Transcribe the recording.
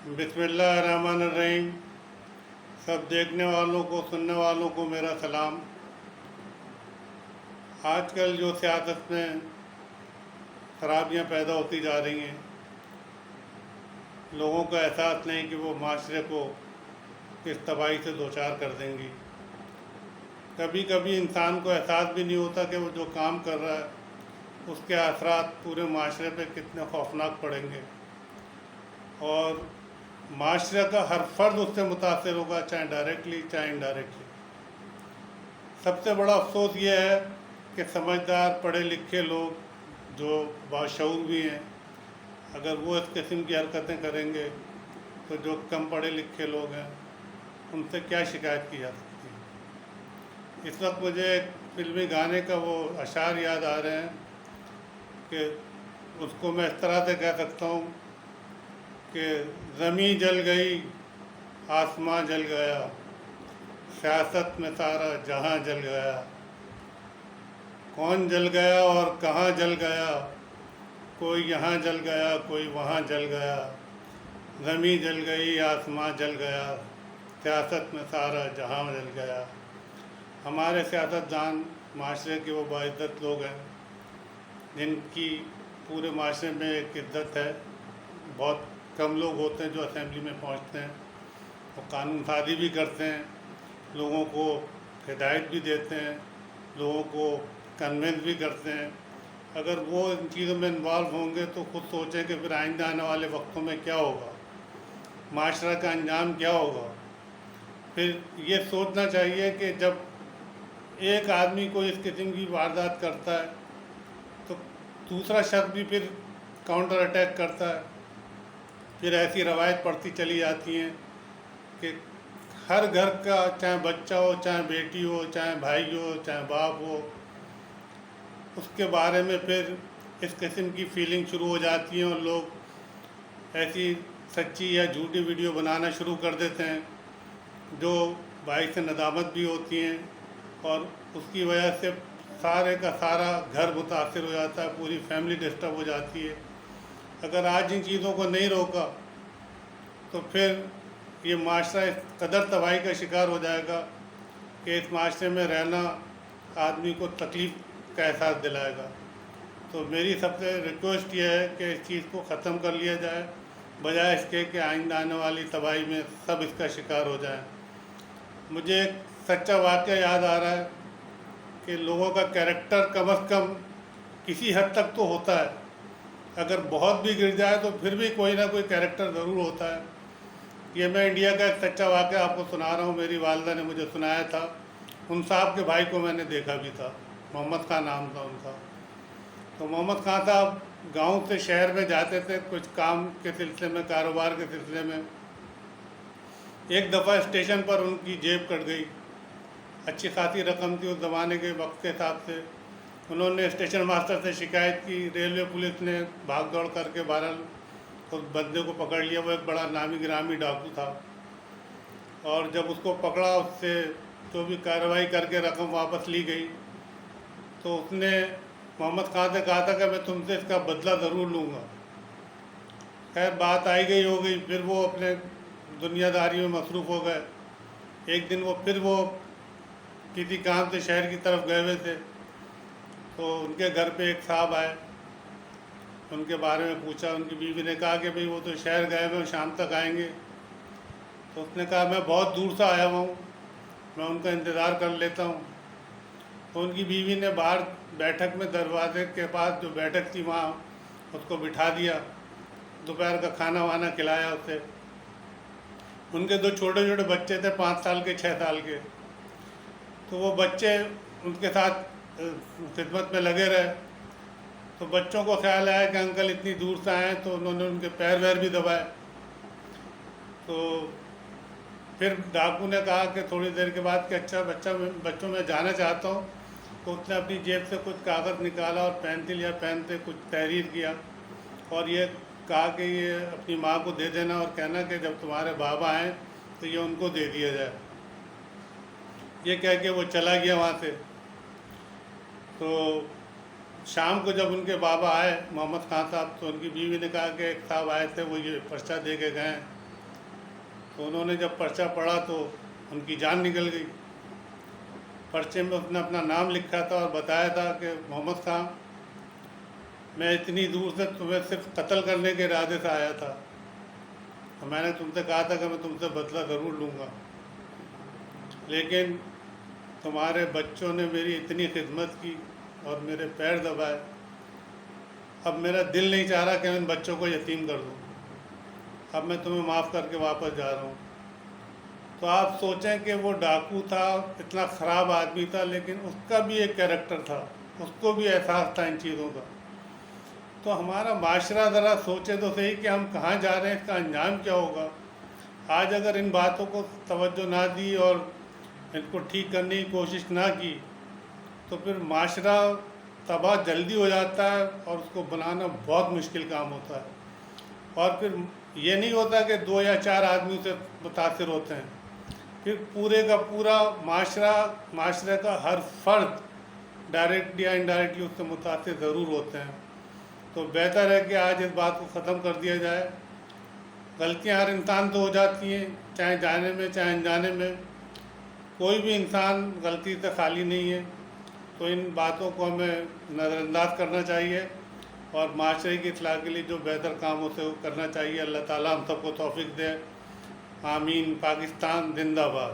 बिस्मिल्लाहिर्रहमानिर्रहीम। सब देखने वालों को, सुनने वालों को मेरा सलाम। आजकल जो सियासत में खराबियां पैदा होती जा रही हैं, लोगों को एहसास नहीं कि वो माशरे को किस तबाही से दो चार कर देंगी। कभी कभी इंसान को एहसास भी नहीं होता कि वो जो काम कर रहा है उसके असरात पूरे माशरे पे कितने खौफनाक पड़ेंगे, और माशरे का हर फर्द उससे मुतासर होगा, चाहे डायरेक्टली चाहे इनडायरेक्टली। सबसे बड़ा अफसोस ये है कि समझदार पढ़े लिखे लोग जो बाशऊर भी हैं, अगर वो इस किस्म की हरकतें करेंगे तो जो कम पढ़े लिखे लोग हैं उनसे क्या शिकायत की जा सकती है। इस वक्त मुझे एक फिल्मी गाने का वो अशार याद आ रहे हैं कि उसको मैं इस तरह से कह सकता हूँ कि ज़मीं जल गई, आसमां जल गया, सियासत में सारा जहां जल गया। कौन जल गया और कहाँ जल गया, कोई यहाँ जल गया, कोई वहाँ जल गया। ज़मीं जल गई, आसमां जल गया, सियासत में सारा जहां जल गया। हमारे सियासतदान माशरे के वो बाइज़्ज़त लोग हैं जिनकी पूरे माशरे में एक इज़्ज़त है। बहुत कम लोग होते हैं जो असेंबली में पहुंचते हैं, वो कानून साज़ी भी करते हैं, लोगों को हिदायत भी देते हैं, लोगों को कन्विंस भी करते हैं। अगर वो इन चीज़ों में इन्वॉल्व होंगे तो खुद सोचें कि फिर आइंदा आने वाले वक्तों में क्या होगा, माशरा का अंजाम क्या होगा। फिर ये सोचना चाहिए कि जब एक आदमी कोई इस किस्म की वारदात करता है तो दूसरा शख्स भी फिर काउंटर अटैक करता है। फिर ऐसी रवायत पड़ती चली जाती हैं कि हर घर का, चाहे बच्चा हो, चाहे बेटी हो, चाहे भाई हो, चाहे बाप हो, उसके बारे में फिर इस किस्म की फीलिंग शुरू हो जाती है और लोग ऐसी सच्ची या झूठी वीडियो बनाना शुरू कर देते हैं जो बाइस नदामत भी होती हैं, और उसकी वजह से सारे का सारा घर मुतासर हो जाता है, पूरी फैमिली डिस्टर्ब हो जाती है। अगर आज इन चीज़ों को नहीं रोका तो फिर ये माशरा इस कदर तबाही का शिकार हो जाएगा कि इस माशरे में रहना आदमी को तकलीफ़ का एहसास दिलाएगा। तो मेरी सबसे रिक्वेस्ट ये है कि इस चीज़ को ख़त्म कर लिया जाए, बजाय इसके कि आइंदा आने वाली तबाही में सब इसका शिकार हो जाए। मुझे एक सच्चा वाक़या याद आ रहा है कि लोगों का कैरेक्टर कम अज़ कम किसी हद तक तो होता है, अगर बहुत भी गिर जाए तो फिर भी कोई ना कोई कैरेक्टर ज़रूर होता है। ये मैं इंडिया का एक सच्चा वाक़या आपको सुना रहा हूँ। मेरी वालिदा ने मुझे सुनाया था। उन साहब के भाई को मैंने देखा भी था, मोहम्मद खां नाम था उनका। तो मोहम्मद खां साहब गांव से शहर में जाते थे कुछ काम के सिलसिले में, कारोबार के सिलसिले में। एक दफ़ा स्टेशन पर उनकी जेब कट गई। अच्छी खासी रकम थी उस ज़माने के वक्त के हिसाब से। उन्होंने स्टेशन मास्टर से शिकायत की, रेलवे पुलिस ने भाग दौड़ करके बहरहाल उस बंदे को पकड़ लिया। वो एक बड़ा नामी गिरामी डाकू था, और जब उसको पकड़ा, उससे जो भी कार्रवाई करके रकम वापस ली गई, तो उसने मोहम्मद खां से कहा था कि मैं तुमसे इसका बदला ज़रूर लूँगा। खैर बात आई गई हो गई, फिर वो अपने दुनियादारी में मसरूफ़ हो गए। एक दिन वो किसी काम से शहर की तरफ गए हुए थे, तो उनके घर पे एक साहब आए, उनके बारे में पूछा। उनकी बीवी ने कहा कि भाई वो तो शहर गए हुए, शाम तक आएंगे। तो उसने कहा मैं बहुत दूर से आया हुआ हूँ, मैं उनका इंतज़ार कर लेता हूँ। तो उनकी बीवी ने बाहर बैठक में दरवाजे के पास जो बैठक थी वहाँ उसको बिठा दिया, दोपहर का खाना वाना खिलाया उसे। उनके दो छोटे छोटे बच्चे थे, 5 साल के 6 साल के। तो वो बच्चे उनके साथ खिदमत में लगे रहे। तो बच्चों को ख्याल आया कि अंकल इतनी दूर से आए, तो उन्होंने उनके पैर वैर भी दबाए। तो फिर डाकू ने कहा कि थोड़ी देर के बाद कि अच्छा बच्चों में जाना चाहता हूँ। तो उसने अपनी जेब से कुछ कागज़ निकाला और पेंसिल या पेन से कुछ तहरीर किया, और ये कहा कि ये अपनी माँ को दे देना और कहना कि जब तुम्हारे बाबा आएँ तो ये उनको दे दिया जाए। ये कह के वो चला गया वहाँ से। तो शाम को जब उनके बाबा आए मोहम्मद खां साहब, तो उनकी बीवी ने कहा कि एक साहब आए थे, वो ये पर्चा दे के गए تو انہوں نے جب پرچہ پڑھا تو ان کی جان نکل گئی۔ پرچے میں اس نے اپنا نام لکھا تھا اور بتایا تھا کہ محمد خان، میں اتنی دور سے تمہیں صرف قتل کرنے کے ارادے سے آیا تھا، اور میں نے تم سے کہا تھا کہ میں تم سے بدلہ ضرور لوں گا، لیکن تمہارے بچوں نے میری اتنی خدمت کی اور میرے پیر دبائے، اب میرا دل نہیں چاہ رہا کہ میں ان بچوں کو یتیم کر دوں، اب میں تمہیں معاف کر کے واپس جا رہا ہوں۔ تو آپ سوچیں کہ وہ ڈاکو تھا، اتنا خراب آدمی تھا، لیکن اس کا بھی ایک کیریکٹر تھا، اس کو بھی احساس تھا ان چیزوں کا۔ تو ہمارا معاشرہ ذرا سوچے تو صحیح کہ ہم کہاں جا رہے ہیں، اس کا انجام کیا ہوگا۔ آج اگر ان باتوں کو توجہ نہ دی اور ان کو ٹھیک کرنے کی کوشش نہ کی تو پھر معاشرہ تباہ جلدی ہو جاتا ہے اور اس کو بنانا بہت مشکل کام ہوتا ہے، اور پھر یہ نہیں ہوتا کہ 2 یا 4 آدمی سے متاثر ہوتے ہیں، پھر پورے کا پورا معاشرے کا ہر فرد ڈائریکٹلی یا انڈائریکٹلی اس سے متاثر ضرور ہوتے ہیں۔ تو بہتر ہے کہ آج اس بات کو ختم کر دیا جائے۔ غلطیاں ہر انسان تو ہو جاتی ہیں، چاہے جانے میں چاہے انجانے میں، کوئی بھی انسان غلطی سے خالی نہیں ہے۔ تو ان باتوں کو ہمیں نظر انداز کرنا چاہیے اور معاشرے کی اصلاح کے لیے جو بہتر کام ہوتے وہ کرنا چاہیے۔ اللہ تعالیٰ ہم سب کو توفیق دے۔ آمین۔ پاکستان زندہ باد۔